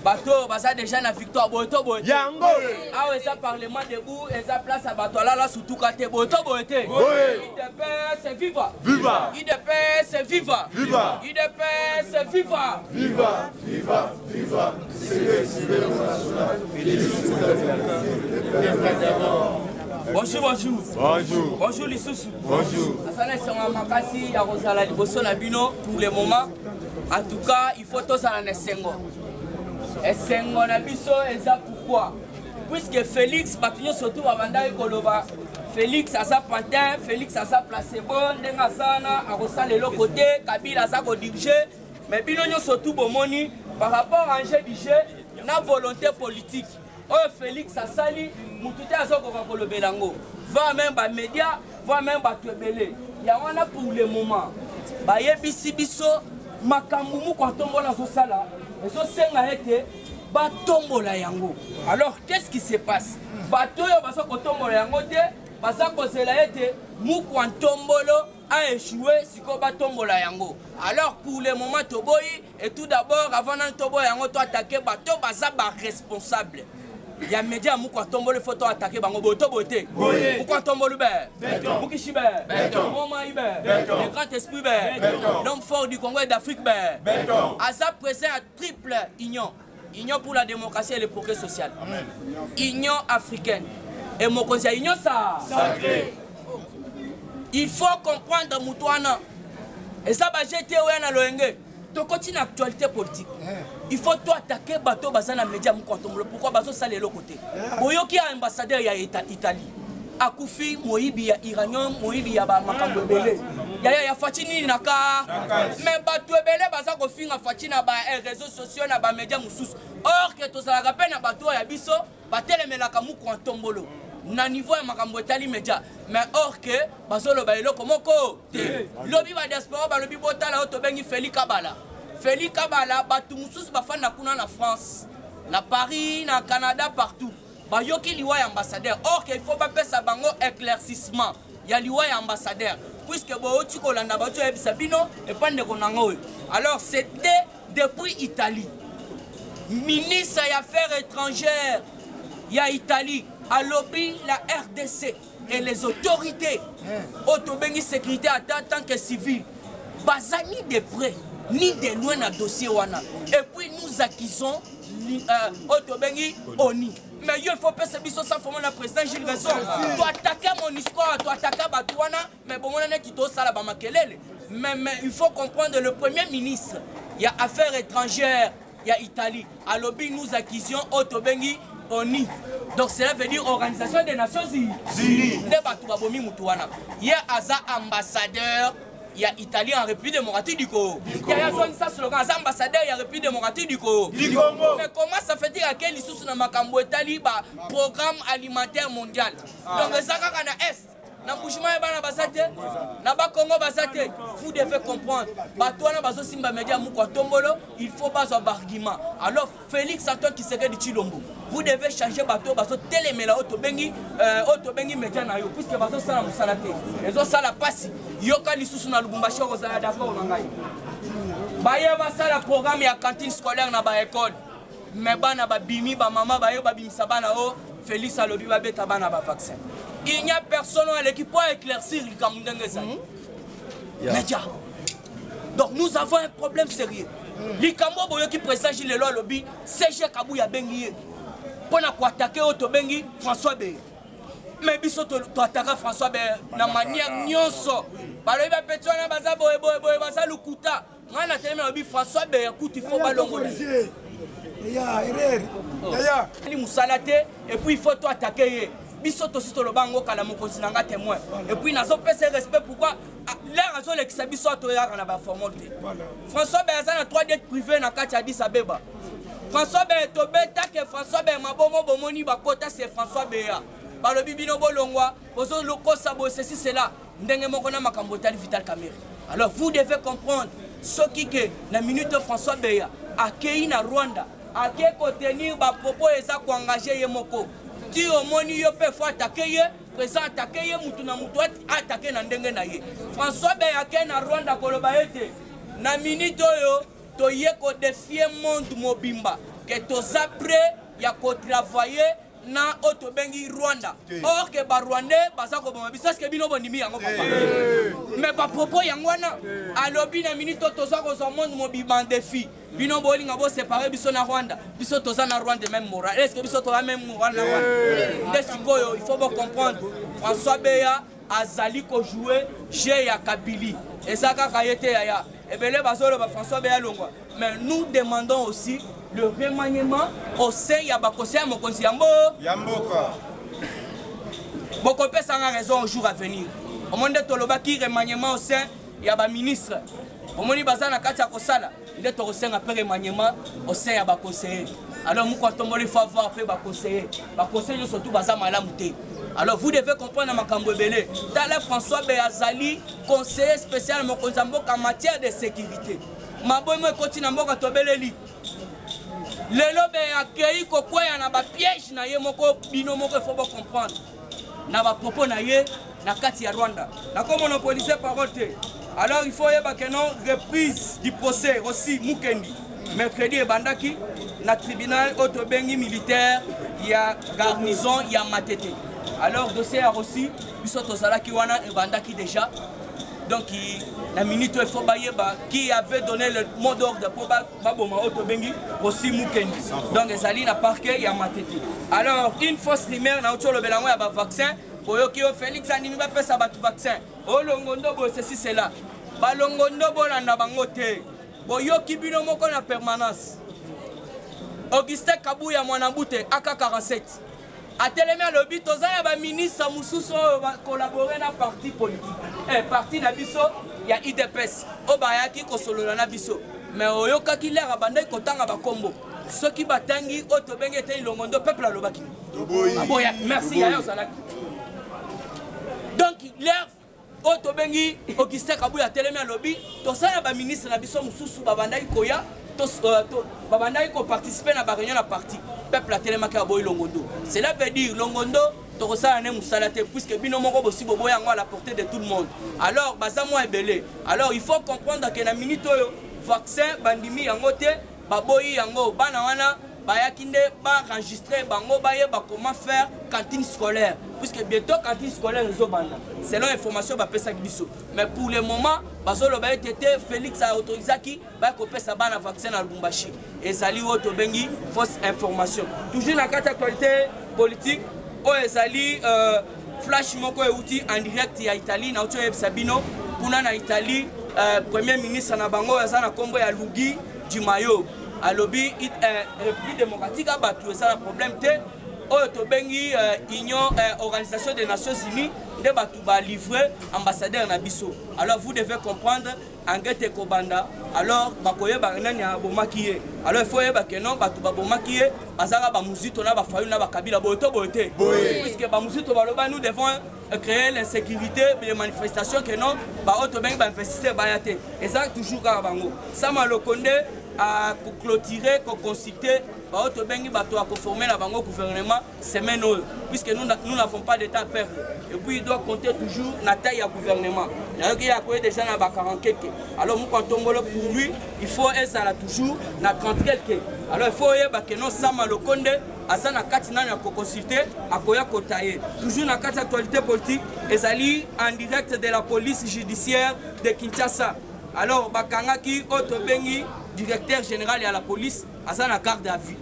bateau baza déjà na victoire boto bote yango awa eza parlement debout eza place à bateau alala sutuka te boto bote IDPS viva viva IDPS viva viva IDPS viva viva viva viva bonjour bonjour bonjour bonjour lisusu bonjour asala esengo makasi ya kozala liboso na bino pour le moment en tout cas il faut tozala na esengo esengo na biso eza pourquoi puisque Félix bato nyonso tu babandaki koloba Félix aza pantin Félix aza placebo ndenge azana akosala eloko te Kabila aza kodirige mais bino nyonso tu bomoni par rapport à enjeu du jeu na volonté politique oyo Félix asali mutu te azokoka kolobela yango va même bamédia va même bato ebele yango wana pour le moment bayebisi biso makambo moko atombola azosala ezosenga ete batombola yango. Alors qu'est-ce qui se passe? Bato yo baso kotombola yango te baza kozela ete muku antombolo a échoué siko batombola yango. Alors pour le moment toboyi et tout d'abord avant nan toboya yango to attaquer bato baza ba responsable. Ya média muku antombolo faut to attaquer bango boto bote. Muku antombolo be. Muki shibe. Moma ibe. Le grand esprit be. L'homme fort du Congo et d'Afrique be. Aza présent à triple union. Union pour la démocratie et le progrès social. Amen. Union africaine. Et mon conseil, union ça. Sacré. Il faut comprendre Moutouana. Et ça va jeter au na loenge. Tu continues l'actualité politique. Il faut toi attaquer bateau bazana média moukontombo. Pourquoi bateau ça les l'autre côté? Boyoki a ambassadeur ya Italie. Akufi moyibi ya Iranian moyibi ya ba makambo belé. Ya fatini naka mais bato ebele baza ko finga fatina ba réseaux sociaux na ba média mususu or que to sala rappel na bato ya biso batelemelaka muku antombolo na niveau ya makambo etali média mais or que bazolo ba eloko moko te lobi ba diaspora ba lobi botala to bengi Félix Kabala bato mususu bafana kuna na France na Paris na Canada partout ba yoki liwa ya ambassadeur or que il faut pas pesa bango éclaircissement ya liwa ya ambassadeur puisque booti kolanda bato ya bisabino et pas de konango. Alors c'était depuis Italie ministre des affaires étrangères ya Italie a lobby la RDC et les autorités autobengi sécurité en tant que civil bazani de près ni de loin na dossier wana et puis nous accusons autobengi ONI. Mais il faut pas se biso sans former la président Gilles Raison. Tu attaquer mon histoire, tu attaquer Batouana, mais bon, on est qui tout ça là-bas, mais il faut comprendre le premier ministre, il y a affaires étrangères, il y a Italie. À lobby, nous acquisitions Otobengi, ONI. Donc cela veut dire Organisation des Nations Unies. Il y a Aza ambassadeur. Il y a Italie en République démocratique du Congo. Il y a ça slogan, ambassadeur, il y a République démocratique du Congo. Mais comment ça fait dire à quel issue na makambo Italie ba programme alimentaire mondial. Donc ça quand na est na Bushima ba na basate na ba Congo basate vous devez comprendre. Ba toi na bazo simba média muko tombolo, il faut pas un argument. Alors Félix Antoine Tshisekedi Tshilombo, vous devez changer bateau bazo telemela otobengi média na yo puisque bazo sala musalate. Ezo sala pasi yoka lisusu na Lubumbashi kozala d'accord na ngai. Baye basala programme ya cantine scolaire na ba école. Mais bana ba bimi ba mama baye ba bimisa bana o Félix alobi ba beta bana ba vaccin. Il n'y a personne à l'équipe pour éclaircir le Kamundengeza. Média. Donc nous avons un problème sérieux. Likambo boyo qui présente Gilles Lelo lobby, CG Kabouya bengi pour attaquer Otobengi François Bé. Mais biso to attaquer François Bé na manière nyonso. Balobi ba petwa na baza boye baza lukuta. Ngana tellement lobby François Bé écoute il faut balongola. Il musalate et puis il faut to attaquer. Bisoto sito lo bango kala mo konsinanga témoin et puis nazo pese respect pourquoi la raison le kisabi so to ya kana ba formalité François Berza na 3 dettes privées na kati Addis Abeba François Be to beta que François Be mabomo bomoni ba kota c'est François Beya ba lo bibino bolongwa bozo loko sabo ceci cela ndenge moko na makambo tali Vital Kamerhe. Alors vous devez comprendre ce qui que la minute François Beya akei na Rwanda ake contenir ba propos eza ko engager yemoko. Tu au moni yo pe faut attaquer présent attaquer mutu na mutu attaquer na ndenge na ye François Beya ke na Rwanda koloba ete na minute oyo toye ko défier monde mobimba que toza prêt ya ko travailler na otobengi Rwanda. Or que ba Rwandais baza ko boma biso que bino bondimi yango papa. Mais ba propos yangwana alobi na minute toza ko zo monde mobimba défi. Bino bolinga bo séparer biso na Rwanda. Biso toza na Rwanda même moral. Est-ce que biso toza même moral na Rwanda? Desikoyo il faut bien comprendre. François Beya azali ko jouer jeu ya Kabili. Et ça kaka yete yaya. Et belé bazolo ba François Beya longwa. Mais nous demandons aussi le remaniement au sein ya bakose ya mokonzi yambo yamboka. Bokopé ça a raison au jour à venir. Au monde toloba ki remaniement au sein ya ba ministre. Au moni bazana kati ya kosala. Il est au sein après remaniement au sein ya bakose. Alors nous quand on faut avoir après bakose. Bakose yo surtout baza malamu te. Alors vous devez comprendre makambo belé. Tala François Beyazali, conseiller spécial mokonzi yamboka en matière de sécurité. Mabomo continue mboka tobeleli. Lelo be accueilli kokoya na ba piège na ye moko bino moko faut pas comprendre. Na ba propos na ye na kati ya Rwanda. Na comme monopoliser parole te. Alors il faut yeba que non reprise du procès aussi Mukendi. Mercredi e bandaki na tribunal otobengi militaire ya garnison ya Matete. Alors dossier aussi biso tozala ki wana e bandaki déjà. Donc la minute il faut bailler qui avait donné le mot d'ordre pour Baboma Otobengi aussi Mukendi. Donc les alliés na parquet ya Matete. Alors une fausse rumeur na autour le belango ya ba vaccin pour yo Félix animi ba pesa ba vaccin. O longondo bo ceci c'est là. Ba longondo bo na bango te. Boyo kibino moko na permanence. Augustin Kabuya Mwanambute AK47. A Télémé à l'obit, aux a ministre Moussousso va collaborer dans parti politique. Et parti Nabiso, il y a IDPS. Obayaki Kosolo Nabiso. Mais Oyoka qui l'air abandonné Kotanga Bakombo. Ceux qui batangi, Otobeng était Longondo, peuple à l'Obaki. Merci, donc, l'air Otobengi, Augustin Kabouya Télémé à l'obit, tous a ministre Nabiso Moussousso Babandai Koya. Babandai ko participer na ba réunion na parti peuple a télémarqué à boy Longondo. Cela veut dire Longondo to ça na musalate puisque bino moko bosi bobo yango à la portée de tout le monde. Alors baza moi ebelé. Alors il faut comprendre que na minute oyo vaccin bandimi yango te baboyi yango bana wana bayakinde ba enregistrer bango baye ba comment faire cantine scolaire puisque bientôt cantine scolaire zo banda selon information ba pesa biso. Mais pour le moment bazolo ba été Félix a autorisé qui ba ko pesa bana vaccin na Lubumbashi et sali woto bengi fausse information. Toujours na carte actualité politique o ezali flash moko euti en direct ya Italie na auto Sabino kuna na Italie premier ministre na bango azana kombo ya Luigi Di Maio à lobby République démocratique a battu ça le problème te Otobengi Union Organisation des Nations Unies de Batouba livré ambassadeur Nabiso. Alors vous devez comprendre Angete Kobanda alors bakoye banani ya bomakiye. Alors il faut yeba que non Batouba bomakiye azara ba muzito na ba fayu na ba kabila boto bote. Puisque ba muzito baloba nous devons créer l'insécurité les manifestations que non ba Otobengi ba investisseur ba yate. Et ça toujours ka bango. Ça malokonde à clôturer, à consulter, à conformer la gouvernement semaine puisque nous n'avons pas d'état à perdre. Et puis il doit compter toujours la taille du gouvernement. Il y a déjà 40 quelques. Alors nous quand on pour lui, il faut être toujours na 30 quelques. Alors il faut que nous sommes le conde à ça na katina na consulter à koya kotaye. Toujours na carte actualité politique et ali en direct de la police judiciaire de Kinshasa. Alors bakangaki Otobengi directeur général et à la police à sa garde à vue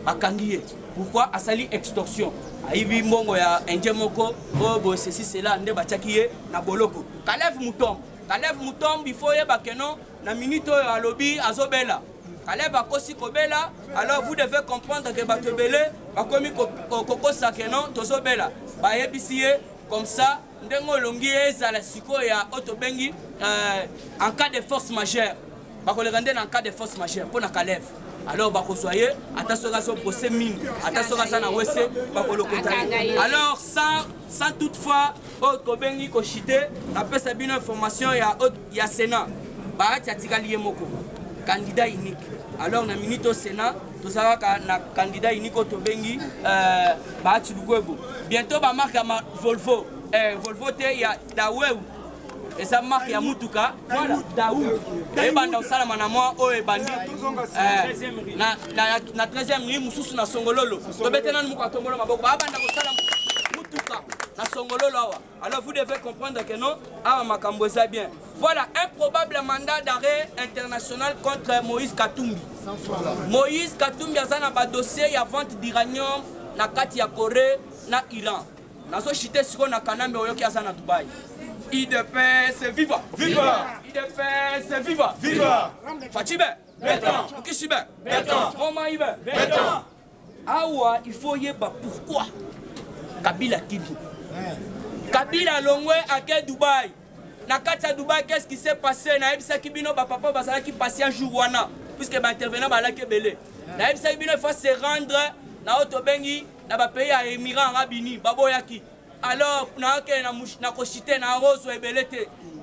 bakangiye pourquoi asali extorsion aibi mbongo ya enjemoko bo ceci cela nde bachakiye na boloko Kalev Mutombo il faut yeba que non na minute ya lobby azobela Kalev akosi kobela alors vous devez comprendre que batobele bakomi kokosa que non tozobela bayebisiye comme ça ndengo longi ezala siko ya Otobengi en cas de force majeure en cas de force majeure pour la Kalev. Alors bakosoye attention à son procès mine attention à ça na wese bakolo kotaye. Alors sans toutefois Otobengi ko chité na pesa bino information ya Sénat ba tiatikali moko candidat unique. Alors na minute au Sénat tozala na candidat unique Otobengi ba Tilugwebo bientôt ba marque Volvo Volvo te ya Dawew eza marque ya mutuka voilà Daoud ebanda osalama na mwa oyo ebandi na 13e rue mosusu na Songololo tobete nanu moko atombolo maboko babanda kosala mutuka na Songololo awa. Alors vous devez comprendre que non awa makambo eza bien. Voilà un probable mandat d'arrêt international contre Moïse Katumbi. Moïse Katumbi aza na ba dossier ya vente d'uranium na kati ya Corée na Iran. Nazo chité siko na Kanambe oyoki aza na Dubai. IDPS viva! Viva! IDPS viva! Viva! Fatibe! Béton! Okishibe! Béton! Momaïbe! Béton! Awa, il faut yeba pourquoi Kabila Kibi. Kabila Longwe à Dubaï. Na kati Dubaï, qu'est-ce qui s'est passé? Na ebisa Kibino, papa Bazala qui passait un jour wana. Puisque intervenant à Kebele. Na ebisa Kibino, il faut se rendre na Otobengi, na ba pays à Émirats Arabes Unis, Baboyaki. Alors,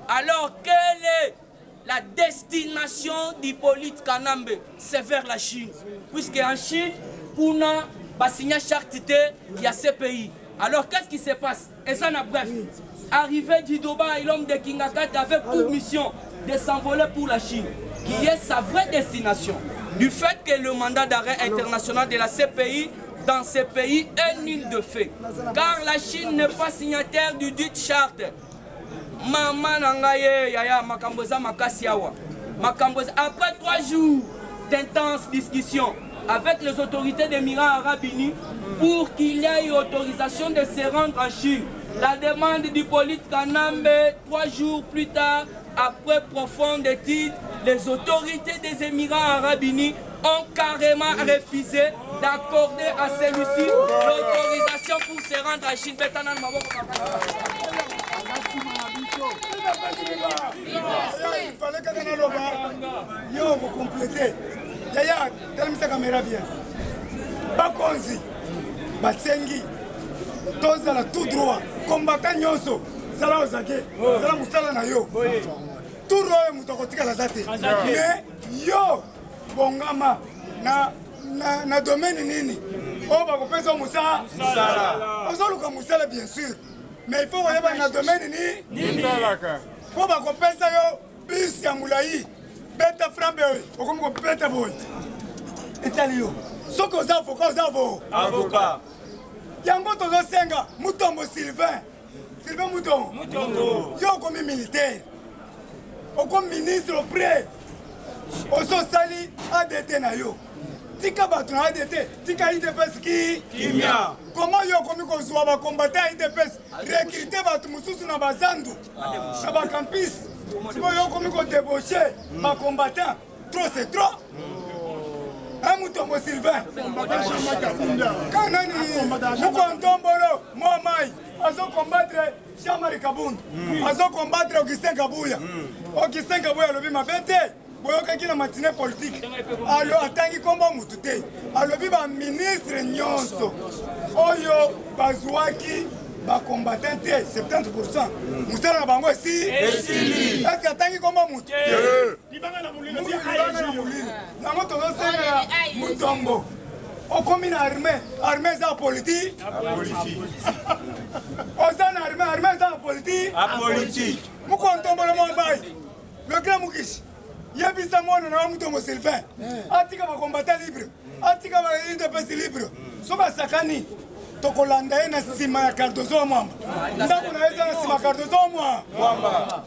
alors, quelle est la destination d'Hippolyte Kanambe? C'est vers la Chine. Puisque en Chine, on a signé charte, il y a ces pays. Alors, qu'est-ce qui se passe? Et ça, bref, arrivé du Dubaï, l'homme de Kingakat avait pour mission de s'envoler pour la Chine, qui est sa vraie destination. Du fait que le mandat d'arrêt international de la CPI dans ces pays est nul de fait. Car la Chine n'est pas signataire du dit charte. Après 3 jours d'intenses discussions avec les autorités des Émirats Arabes Unis pour qu'il y ait autorisation de se rendre en Chine, la demande d'Hippolyte Kanambe, 3 jours plus tard, après profonde étude, les autorités des Émirats Arabes Unis ont carrément refusé d'accorder à celui-ci l'autorisation pour se rendre à Chine. Il fallait que vous complétez. Yaya, telle mise caméra bien. Bakonzi, Batsengi, Tozala tout droit, combattant Nyonso, Zala Ozake, Zala Moussala na yo. Tout droit Moutokotika la zate. Mais yo, Bongama, na domaine nini? Oh, bah, vous pensez au Moussa? On s'en loue comme Moussa, bien sûr. Mais il faut voir dans domaine ni. Pour bah, vous pensez yo, bis ya moulaï, beta frambe, ou comme vous beta boy. Et talio. Ce que vous avez, vous avez avocat. Yango tozo senga, Moutombo Sylvain. Sylvain Moutombo. Yo comme militaire. Ou comme ministre auprès. Oso sali ADT na yo. Tika batu na ADT, tika IDPS ki Kimia. Comment yo komi kozwa ba combattant IDPS recruter batu mususu na bazandu na ba campus. Siko yo komi ko débaucher ba combattant. Trop c'est trop. Un Moutombo Sylvain. Kanani Mukontombolo Moamai. Azo combattre Jean-Marie Kabound. Azo combattre Augustin Kabouya. Augustin Kabouya lobi mabete. Boyoka kina matinée politique. Alors atangi komba mutute. Alobi ba ministre nyonso. Oyo bazwaki ba combattant 70%. Musala na bango si. Est-ce que atangi komba mutute? Libanga na mulilo. Nango tozo senga Moutombo. Okomi na armée za politique. Ozana armée za politique. Mukontombo le Moambai. Le grand Mukish. Yabisa mwana na Moutombo Sylvain. Atika ba combattant libre. Atika ba IDPS libre. Soba sakani. Tokolanda na sima ya Cardozo mwamba. Ndako na eza na sima Cardozo mwamba.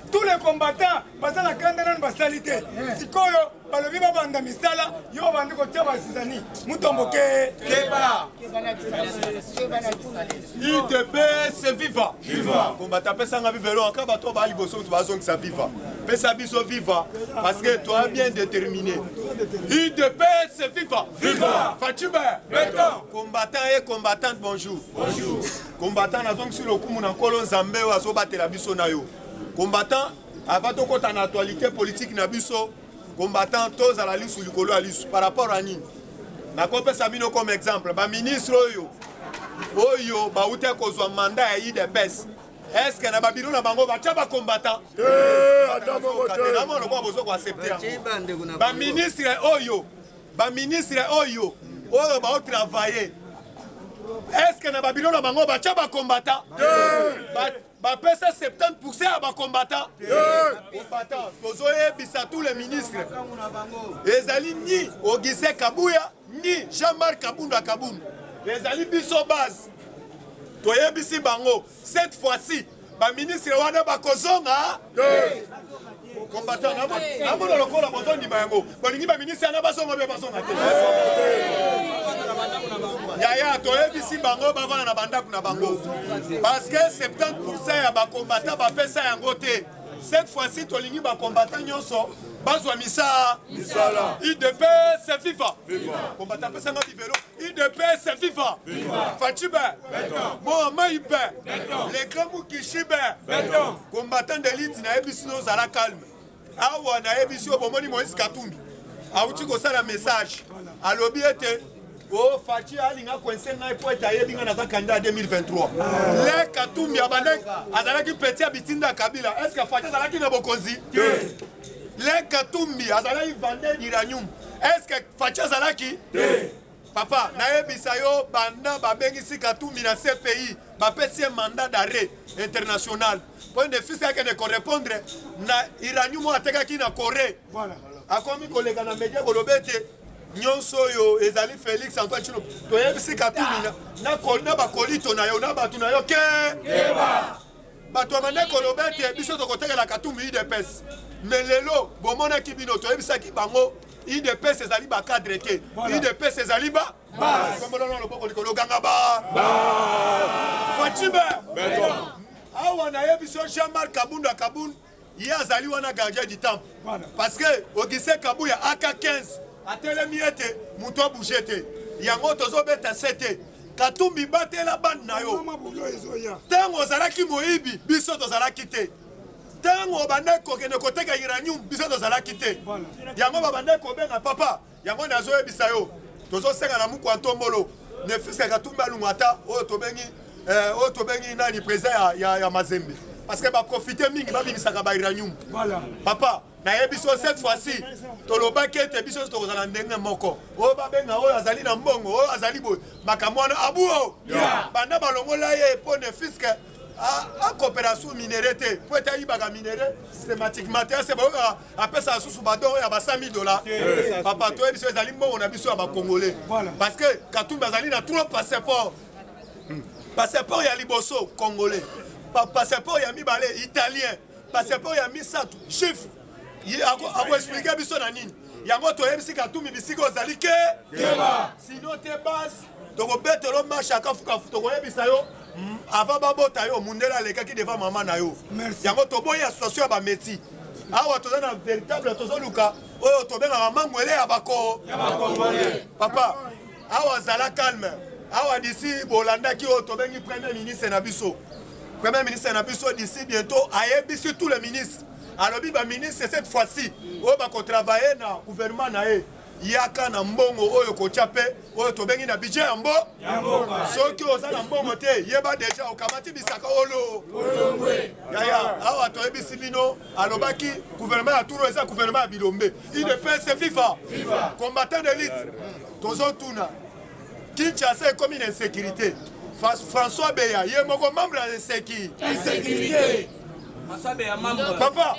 Tous les combattants basent la candidate en basalité. Si koyo balobi ba banda misala yo bandi ko tia basizani. Moutombo keba. IDPS viva. Viva. Combattant pesa nga vivelo aka bato ba liboso tu bazong sa viva. Pesa biso viva parce que toi bien déterminé. IDPS viva. Viva. Fatiba. Béton. Combattant et combattante bonjour. Bonjour. Combattant na zong sur le kumu na kolo Nzambe wa so batela biso na yo. Combattant, avant de côté en actualité politique nabiso, combattant tous à la liste ou du colo à liste par rapport à Nîmes. Na copé Sabino comme exemple, ba ministre Oyo, ba outé kozwa mandat à IDPS. Est-ce que na babino na bango ba tchaba combattant? Attends mon côté. Na mo ko bozo ko accepter. Ba ministre Oyo, Oyo ba travailler. Est-ce que na babino na bango ba tchaba combattant? bapesa 70% ya bacombattant combattant tozoyebisa tous les ministres ezali ni Augustin Kabuya ni Jean-Marc Kabunda Kabunda ezali biso base toyebisi bango cette fois-ci baministre wana bakozonga combattant namona lokola bozondima yango bolingi baministre yana bazonga mpe bazonga te yaya toyebisi bango bavana na bandako na bango parce que 70% ya bacombattant bapesa yango te cette fois-ci tolingi bacombattant nyonso bazwa misala IDPS FIFA combattant pesanga bivelo IDPS FIFA Fachibe Mohamed les grands Mukishibe combattant d'élite na ebisi no zala calme awa na ebisi obomoni Moïse Katumbi auti kosala message alobi ete oh Fachi alinga coincé na po eta yebinga na candidat 2023 le Katumbi abandek azalaki petit abitinda Kabila est-ce que Fachi azalaki na bokonzi le Katumbi azalaki vendre d'uranium est-ce que Fachi azalaki papa na yebisa yo banda babengisi Katumbi na CPI bapesi mandat d'arrêt international point de fils que ne correspondre na uranium atekaki na Corée voilà akomi kolega na media kolobete nyonso yo ezali Félix Antoine Chino toyebisi Katumbi na bakolito na yo na batu na yo keba bato amane kolobete biso tokotekela Katumbi IDPS mais lelo bomonaki bino toyebisaki bango IDPS ezali bacadre te IDPS ezali ba komolona loboko likolo ganga ba Fachibe awa na yebiso Jean-Marc Kabunda Kabunda ye azali wana gardien du temple parce que Augustin Kabuya AK15 atelemi ete muto abouge te yango tozobeta sete Katumbi batela bande na yo ntango ozalaki moyibi biso tozalaki te ntango obandaki kokende koteka uranium biso tozalaki te yango babandaki kobenga papa yango nazoyebisa yo tozosenga na muku antombolo ne fiske Katumbi alunga ata oyo tobengi nani président ya Mazembe parce que baprofite mingi babimisaka ba uranium papa nayebiso cette fois-ci tolobaki ete biso tokozala ndenge moko oyo babenga oyo azali na mbongo oyo azali boye makambo wana abuo banda balongola ye mpo ne fiske a coopération minéré te po ete ayibaka minéré systématiquement te ase baoyo apesa asusu badon oyo ya ba $100 papa toyebiso ezali mbongo na biso ya bacongolais parce que Katumbi azali na trop passeport ya liboso congolais passeport ya mibale italien passeport ya misato chiffre ako expliquer biso na nini yango toyebisi Katumbi bisika ozali ke sino te base tokobetelo marche akafukafu tokoyebisa yo avant babota yo mundela alekaki devant mama na yo yango toboyi association ya bameti awa toza na véritable tozoluka oyo tobengaka mangwele ya bako papa awa zala calme awa d'ici bolandaki oyo tobengi premier ministre na biso d'ici bientôt ayebisi tous les ministres alobi baministre cette fois-ci oyo bakotravaille na gouvernement na ye yaka na mbongo oyo kotia pe oyo tobengi na budget ya mbo soki oza na mbongo te yeba deja okamati bisaka olo yaya awa toyebisi bino alobaki gouvernement ya turo eza gouvernement ya bilombe IDPS FIFA combattant d'élite tozotuna Kinshasa ekomi na insécurité François Beya ye moko membre ya insécurité papa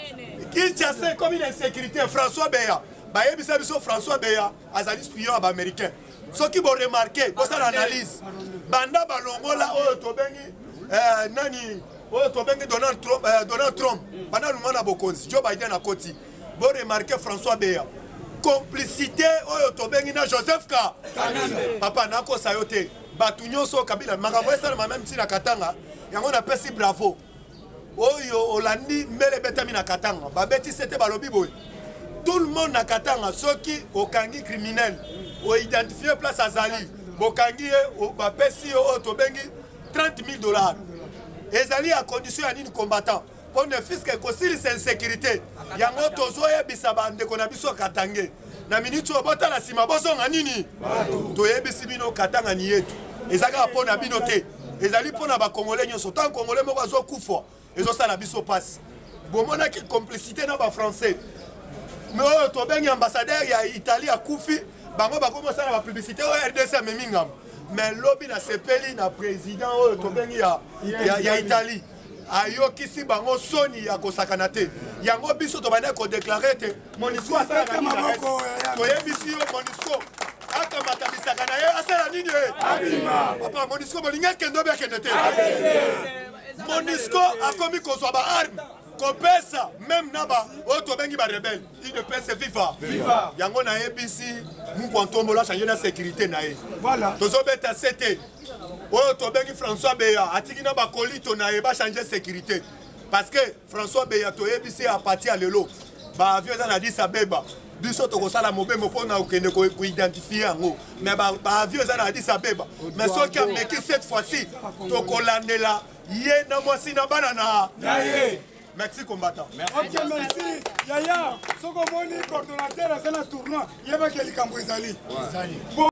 Kinshasa ekomi na insécurité François Beya bayebisa biso François Beya azali spion ya baaméricain soki boremarke bosala analyse banda balongola oyo tobengi nani oyo tobengi Donald Trump banda lunga na bokonzi Joe Biden akoti boremarke François Beya complicité oyo tobengi na Joseph Kabila papa nakosa yo te batu nyonso Kabila makambo esalama même ntina Katanga yango napesi bravo oyo olandi mbele betami na Katanga babeti sete balobi boye tout le monde na Katanga soki okangi criminel o identifier place azali bokangi bapesi oyo tobengi $30,000 ezali à condition ya nini combattant pour ne fiske kosilisa insécurité yango tozoyebisa bandeko na biso Katange na minute obotala nsima bozonga nini toyebisi bino Katanga ni yetu ezaka mpo na bino te ezali mpo na bakongolais nyonso tant congolais moko azokufa ezosala biso pasi bomonaki complicité na bafrançais mais oyo tobengi ambassadeur ya Italie akufi bango bakomosala bapublicité oyo RDC amemi ngambo mais lobi na sepeli na président oyo tobengi ya Italie ayokisi bango soni ya kosakana te yango biso tobanda kodeklare te MONUSCO asalaka nini toyebisi yo MONUSCO akamata bisaka na ye asala nini papa MONUSCO bolingi akende obe akende te MONUSCO akomi kozwa baarme kopesa même naba oyo tobengi barebele UDPS viva yango nayebisi mukwantombola change na sécurité na ye tozobeta sete oyo tobengi François Beya atiki na bakolito na ye bachange sécurité parce que François Beya toyebisi apati ya lelo baavion eza na Addis Abeba biso tokosala mobembo mpona okende koidentifie yango mais baavion eza na Addis Abeba mais soki ameki cette fois-ci tokolandela ye na mwasi na bana na ye. Merci combattant. Ok, merci. Yaya, ce qu'on voit, le coordonnateur a fait un tournoi. Il y a pas quelqu'un qui